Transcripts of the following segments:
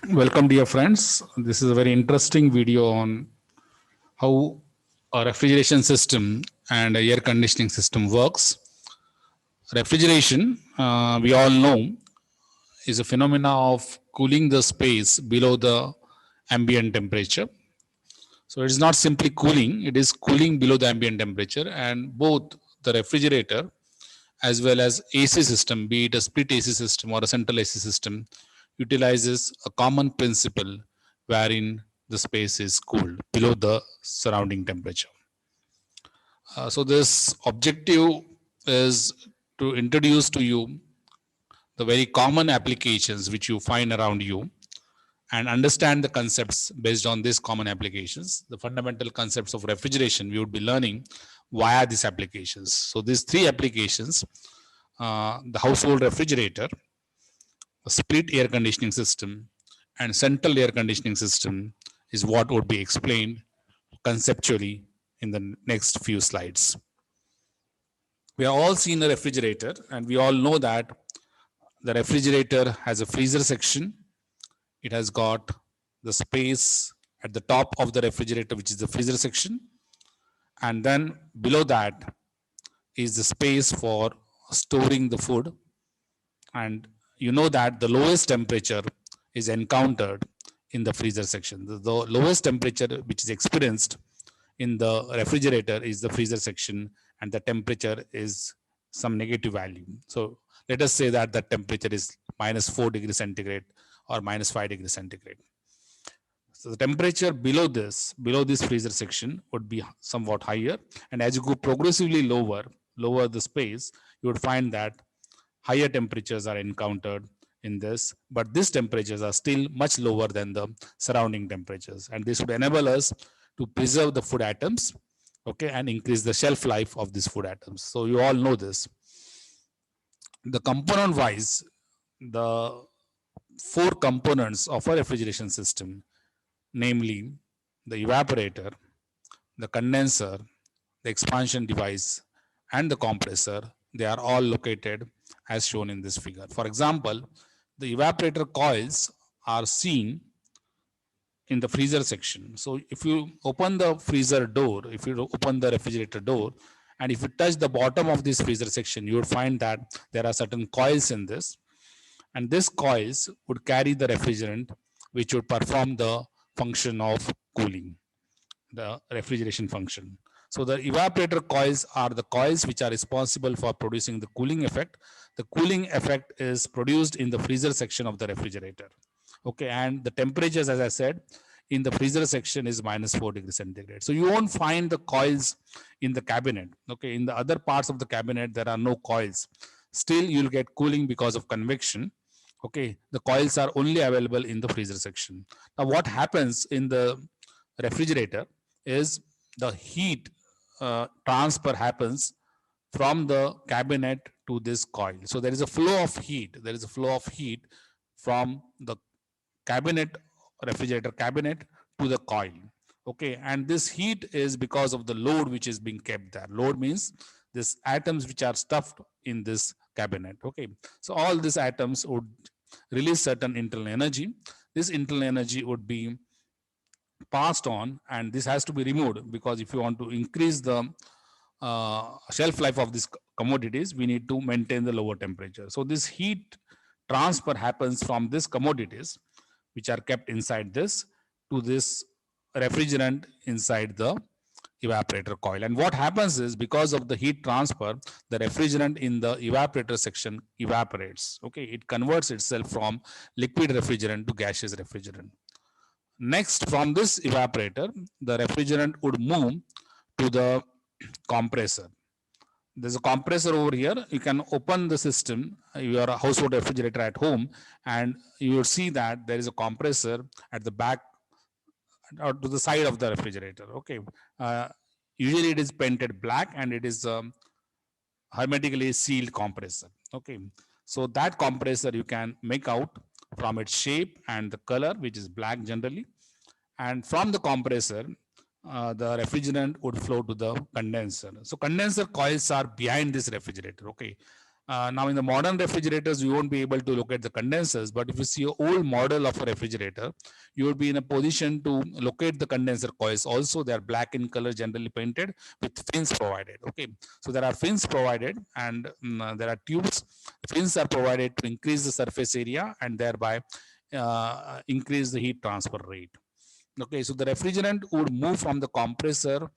Welcome, dear friends. This is a very interesting video on how a refrigeration system and a air conditioning system works. Refrigeration, we all know, is a phenomena of cooling the space below the ambient temperature. So it is not simply cooling; it is cooling below the ambient temperature, and both the refrigerator as well as AC system, be it a split AC system or a central AC system, utilizes a common principle wherein the space is cooled below the surrounding temperature. So this objective is to introduce to you the very common applications which you find around you and understand the concepts based on these common applications. The fundamental concepts of refrigeration we would be learning via these applications. So these three applications, the household refrigerator, a split air conditioning system, and central air conditioning system is what would be explained conceptually in the next few slides. We have all seen a refrigerator, and we all know that the refrigerator has a freezer section. It has got the space at the top of the refrigerator, which is the freezer section. And then below that is the space for storing the food. And you know that the lowest temperature is encountered in the freezer section. The lowest temperature which is experienced in the refrigerator is the freezer section, and the temperature is some negative value. So let us say that the temperature is -4 degrees centigrade or -5 degrees centigrade. So the temperature below this freezer section would be somewhat higher, and as you go progressively lower the space, you would find that higher temperatures are encountered in this, but these temperatures are still much lower than the surrounding temperatures, and this would enable us to preserve the food atoms, okay, and increase the shelf life of these food atoms. So you all know this. The component wise, the four components of a refrigeration system, namely the evaporator, the condenser, the expansion device, and the compressor, they are all located as shown in this figure. For example, the evaporator coils are seen in the freezer section. So if you open the freezer door, if you open the refrigerator door, and if you touch the bottom of this freezer section, you would find that there are certain coils in this, and these coils would carry the refrigerant, which would perform the function of cooling, the refrigeration function. So the evaporator coils are the coils which are responsible for producing the cooling effect. The cooling effect is produced in the freezer section of the refrigerator. Okay, and the temperatures, as I said, in the freezer section is -4 degrees centigrade. So you won't find the coils in the cabinet. Okay, in the other parts of the cabinet, there are no coils. Still, you'll get cooling because of convection. Okay, the coils are only available in the freezer section. Now, what happens in the refrigerator is the heat transfer happens from the cabinet to this coil. So there is a flow of heat. There is a flow of heat from the cabinet, refrigerator cabinet, to the coil. Okay, and this heat is because of the load which is being kept there. Load means these atoms which are stuffed in this cabinet. Okay, so all these atoms would release certain internal energy. This internal energy would be passed on, and this has to be removed, because if you want to increase the shelf life of these commodities, we need to maintain the lower temperature. So this heat transfer happens from these commodities which are kept inside this to this refrigerant inside the evaporator coil. And what happens is, because of the heat transfer, the refrigerant in the evaporator section evaporates. Okay, it converts itself from liquid refrigerant to gaseous refrigerant. Next, from this evaporator, the refrigerant would move to the compressor. There's a compressor over here. You can open the system, your household refrigerator at home, and you will see that there is a compressor at the back or to the side of the refrigerator. Okay. Uh, Usually it is painted black, and it is hermetically sealed compressor. Okay. So that compressor you can make out from its shape and the color, which is black generally. And from the compressor, the refrigerant would flow to the condenser. So condenser coils are behind this refrigerator. Okay, Now in the modern refrigerators, you won't be able to locate the condensers, but if you see an old model of a refrigerator, you would be in a position to locate the condenser coils. Also, they are black in color, generally painted with fins provided. Okay, so there are fins provided, and there are tubes. Fins are provided to increase the surface area and thereby increase the heat transfer rate. Okay, so the refrigerant would move from the compressor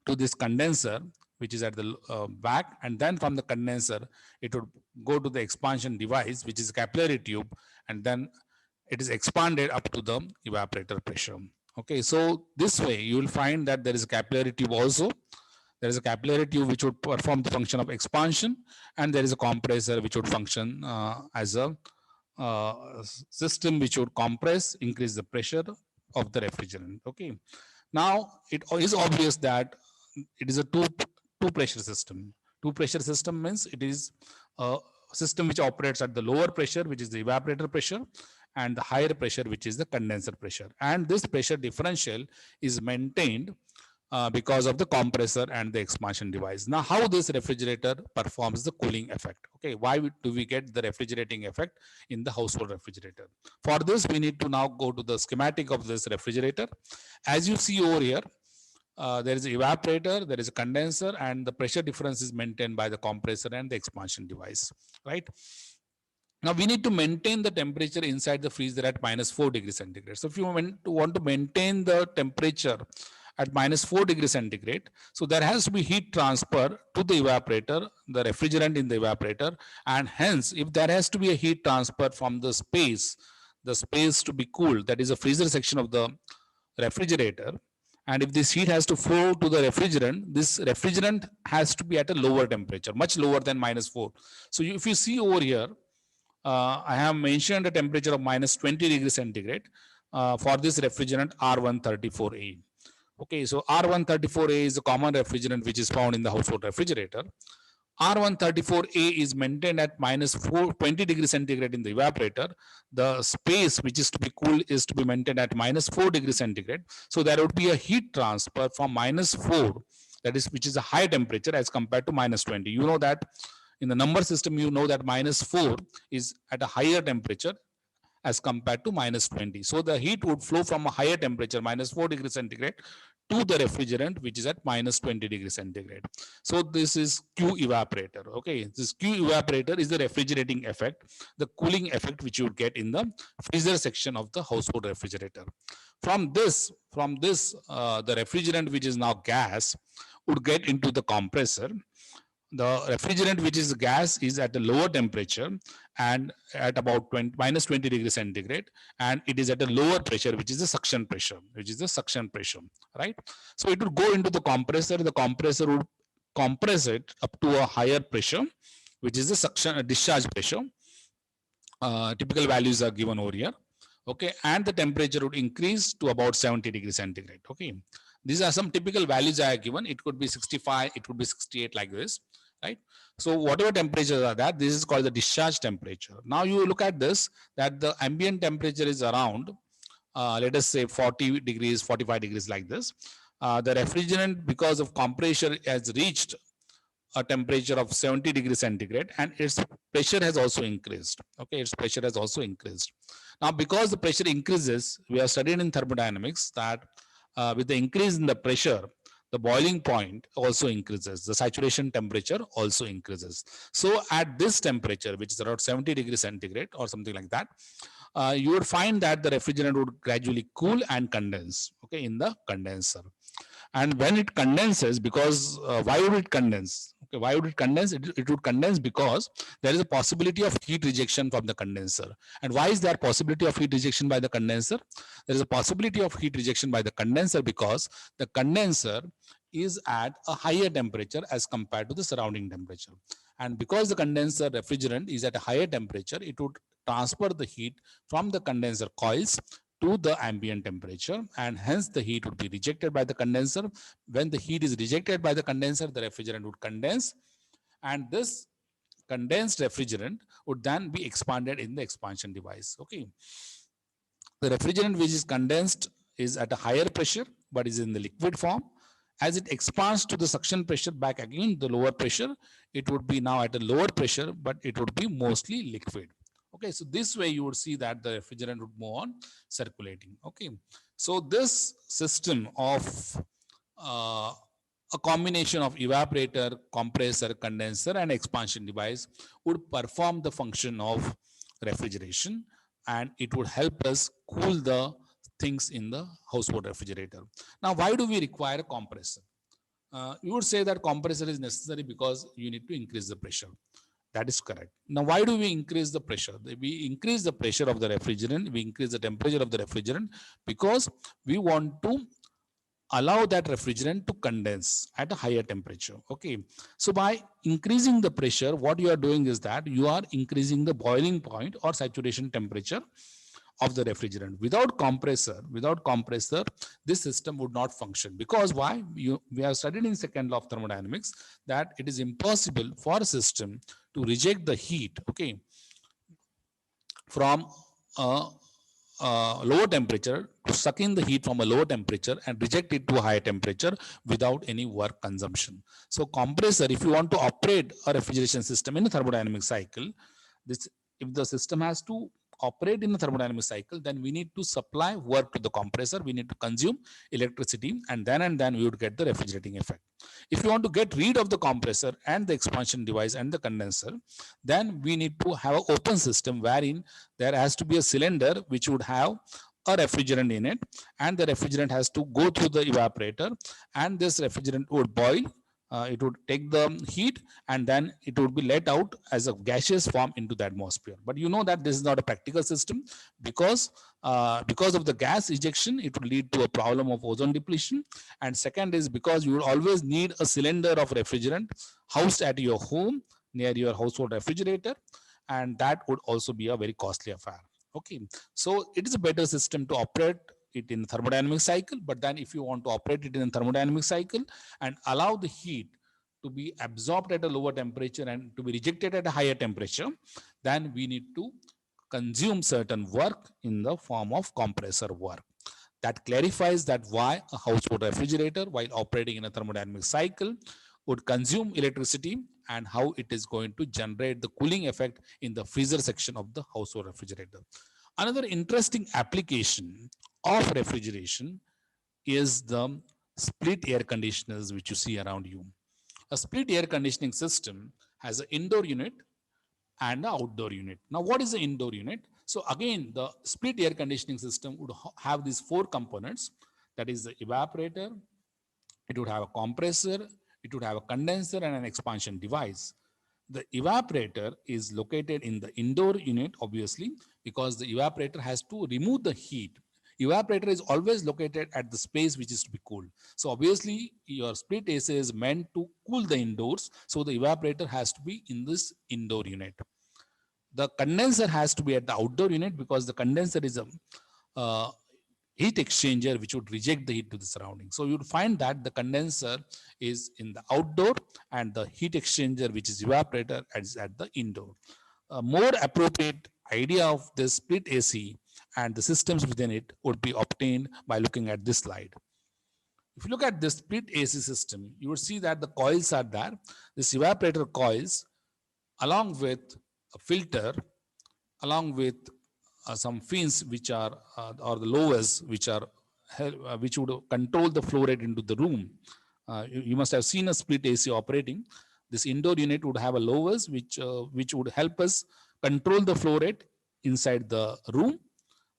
to this condenser, which is at the back, and then from the condenser it would go to the expansion device, which is capillary tube, and then it is expanded up to the evaporator pressure. Okay, so this way you will find that there is a capillary tube also. There is a capillary tube which would perform the function of expansion, and there is a compressor which would function as a system which would compress, increase the pressure of the refrigerant. Okay, now it is obvious that it is a two pressure system. Two pressure system means it is a system which operates at the lower pressure, which is the evaporator pressure, and the higher pressure, which is the condenser pressure. And this pressure differential is maintained because of the compressor and the expansion device. Now, how this refrigerator performs the cooling effect? Okay, why do we get the refrigerating effect in the household refrigerator? For this, we need to now go to the schematic of this refrigerator. As you see over here, there is an evaporator, there is a condenser, and the pressure difference is maintained by the compressor and the expansion device, right? Now we need to maintain the temperature inside the freezer at -4 degrees centigrade. So if you want to maintain the temperature at -4 degrees centigrade, so there has to be heat transfer to the evaporator, the refrigerant in the evaporator, and hence if there has to be a heat transfer from the space to be cooled, that is a freezer section of the refrigerator, and if this heat has to flow to the refrigerant, this refrigerant has to be at a lower temperature, much lower than -4. So if you see over here, I have mentioned a temperature of -20 degrees centigrade for this refrigerant R134A. Okay, so R134A is a common refrigerant which is found in the household refrigerator. R134A is maintained at -20 degrees centigrade in the evaporator. The space which is to be cooled is to be maintained at -4 degrees centigrade. So there would be a heat transfer from -4, that is, which is a high temperature, as compared to -20. You know that in the number system, you know that -4 is at a higher temperature as compared to -20. So the heat would flow from a higher temperature, -4 degrees centigrade, to the refrigerant, which is at -20 degrees centigrade. So this is Q evaporator. Okay, this Q evaporator is the refrigerating effect, the cooling effect which you would get in the freezer section of the household refrigerator. From this, the refrigerant, which is now gas, would get into the compressor. The refrigerant, which is gas, is at a lower temperature and at about -20 degrees centigrade, and it is at a lower pressure, which is the suction pressure, right? So it would go into the compressor. The compressor would compress it up to a higher pressure, which is the suction discharge pressure. Typical values are given over here. Okay, and the temperature would increase to about 70 degrees centigrade. Okay, these are some typical values I have given. It could be 65, it could be 68, like this, right? So whatever temperatures are that, this is called the discharge temperature. Now you look at this, that the ambient temperature is around, let us say 40 degrees, 45 degrees, like this. The refrigerant, because of compression, has reached a temperature of 70 degrees centigrade, and its pressure has also increased. Okay, its pressure has also increased. Now, because the pressure increases, we have studied in thermodynamics that with the increase in the pressure, the boiling point also increases, the saturation temperature also increases. So at this temperature, which is around 70 degrees centigrade or something like that, you would find that the refrigerant would gradually cool and condense, okay, in the condenser. And when it condenses, because why would it condense? Okay, why would it condense? It would condense because there is a possibility of heat rejection from the condenser. And why is there possibility of heat rejection by the condenser? There is a possibility of heat rejection by the condenser because the condenser is at a higher temperature as compared to the surrounding temperature. And because the condenser refrigerant is at a higher temperature, it would transfer the heat from the condenser coils to the ambient temperature, and hence the heat would be rejected by the condenser. When the heat is rejected by the condenser, the refrigerant would condense, and this condensed refrigerant would then be expanded in the expansion device. Okay, the refrigerant which is condensed is at a higher pressure but is in the liquid form, As it expands to the suction pressure back again, the lower pressure, it would be now at a lower pressure, but it would be mostly liquid. Okay, so this way you would see that the refrigerant would move on circulating. Okay, so this system of a combination of evaporator, compressor, condenser, and expansion device would perform the function of refrigeration, and it would help us cool the things in the household refrigerator. Now, why do we require a compressor? You would say that compressor is necessary because you need to increase the pressure. That is correct. Now, why do we increase the pressure? We increase the pressure of the refrigerant, we increase the temperature of the refrigerant because we want to allow that refrigerant to condense at a higher temperature. Okay, so by increasing the pressure, what you are doing is that you are increasing the boiling point or saturation temperature of the refrigerant. Without compressor, this system would not function. Because why? We have studied in second law of thermodynamics that it is impossible for a system to reject the heat, okay, from a lower temperature, to suck in the heat from a lower temperature and reject it to a higher temperature without any work consumption. So compressor, if you want to operate a refrigeration system in a thermodynamic cycle, this, if the system has to operate in a thermodynamic cycle, then we need to supply work to the compressor, we need to consume electricity, and then we would get the refrigerating effect. If you want to get rid of the compressor and the expansion device and the condenser, then we need to have an open system wherein there has to be a cylinder which would have a refrigerant in it, and the refrigerant has to go through the evaporator, and this refrigerant would boil. It would take the heat and then it would be let out as a gaseous form into the atmosphere. But you know that this is not a practical system because of the gas ejection, it would lead to a problem of ozone depletion. And second is because you will always need a cylinder of refrigerant housed at your home near your household refrigerator, and that would also be a very costly affair. Okay, so it is a better system to operate it in thermodynamic cycle. But then if you want to operate it in thermodynamic cycle and allow the heat to be absorbed at a lower temperature and to be rejected at a higher temperature, then we need to consume certain work in the form of compressor work. That clarifies that why a household refrigerator, while operating in a thermodynamic cycle, would consume electricity and how it is going to generate the cooling effect in the freezer section of the household refrigerator. Another interesting application of refrigeration is the split air conditioners which you see around you. A split air conditioning system has an indoor unit and an outdoor unit. Now, what is the indoor unit? So again, the split air conditioning system would have these four components. That is the evaporator, it would have a compressor, it would have a condenser and an expansion device. The evaporator is located in the indoor unit, obviously, because the evaporator has to remove the heat. Evaporator is always located at the space which is to be cooled. So obviously your split AC is meant to cool the indoors. So the evaporator has to be in this indoor unit. The condenser has to be at the outdoor unit because the condenser is a heat exchanger which would reject the heat to the surrounding. So you'd find that the condenser is in the outdoor and the heat exchanger, which is evaporator, is at the indoor. A more appropriate idea of this split AC and the systems within it would be obtained by looking at this slide. If you look at this split AC system, you will see that the coils are there. This evaporator coils, along with a filter, along with some fins which are or the lowers which are which would control the flow rate into the room. You must have seen a split AC operating. This indoor unit would have a lowers which would help us control the flow rate inside the room.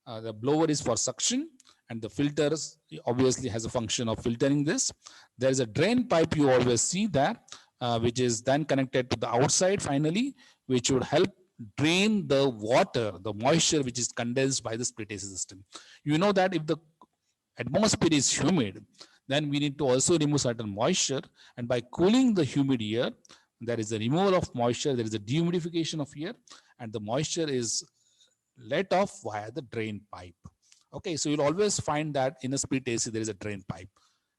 The blower is for suction, and the filters obviously has a function of filtering this. There is a drain pipe you always see there, which is then connected to the outside finally, which would help drain the water, the moisture which is condensed by the split AC system. You know that if the atmosphere is humid, then we need to also remove certain moisture, and by cooling the humid air, there is a removal of moisture, there is a dehumidification of air, and the moisture is let off via the drain pipe. Okay, so you'll always find that in a split AC there is a drain pipe.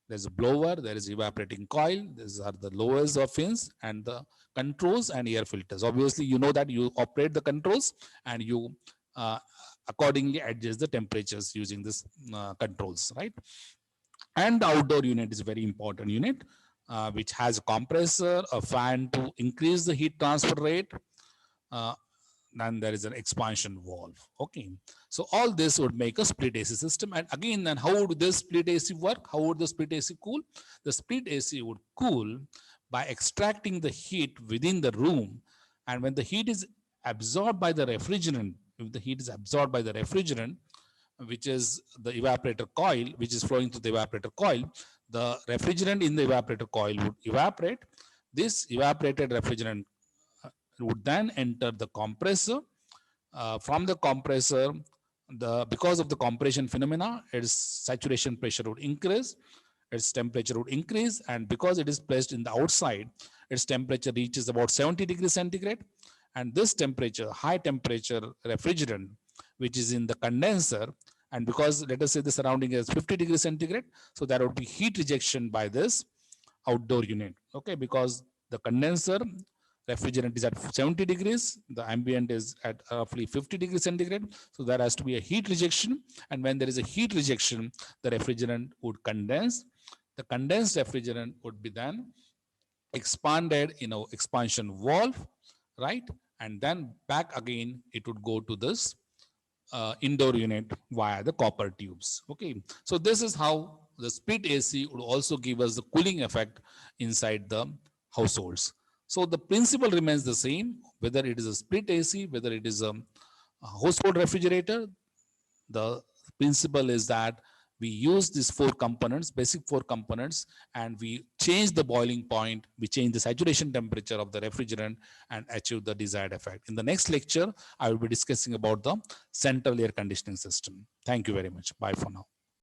There's a blower, there is evaporating coil, these are the lowers or fins, and the controls and air filters. Obviously, you know that you operate the controls and you accordingly adjust the temperatures using this controls, right? And the outdoor unit is a very important unit, which has a compressor, a fan to increase the heat transfer rate. Uh, then there is an expansion valve. Okay, so all this would make a split AC system. And again, then how would this split AC work? How would the split AC cool? The split AC would cool by extracting the heat within the room, and when the heat is absorbed by the refrigerant, if the heat is absorbed by the refrigerant, which is the evaporator coil, which is flowing through the evaporator coil, the refrigerant in the evaporator coil would evaporate. This evaporated refrigerant would then enter the compressor. From the compressor, because of the compression phenomena, its saturation pressure would increase, its temperature would increase, and because it is placed in the outside, its temperature reaches about 70 degrees centigrade. And this temperature, high temperature refrigerant, which is in the condenser, and because let us say the surrounding is 50 degrees centigrade, so there would be heat rejection by this outdoor unit. Okay, because the condenser refrigerant is at 70 degrees, the ambient is at roughly 50 degrees centigrade. So there has to be a heat rejection. And when there is a heat rejection, the refrigerant would condense. The condensed refrigerant would be then expanded in an expansion valve, right? And then back again, it would go to this indoor unit via the copper tubes. Okay, so this is how the split AC would also give us the cooling effect inside the households. So the principle remains the same, whether it is a split AC, whether it is a household refrigerator. The principle is that we use these four components, basic four components, and we change the boiling point, we change the saturation temperature of the refrigerant and achieve the desired effect. In the next lecture, I will be discussing about the central air conditioning system. Thank you very much. Bye for now.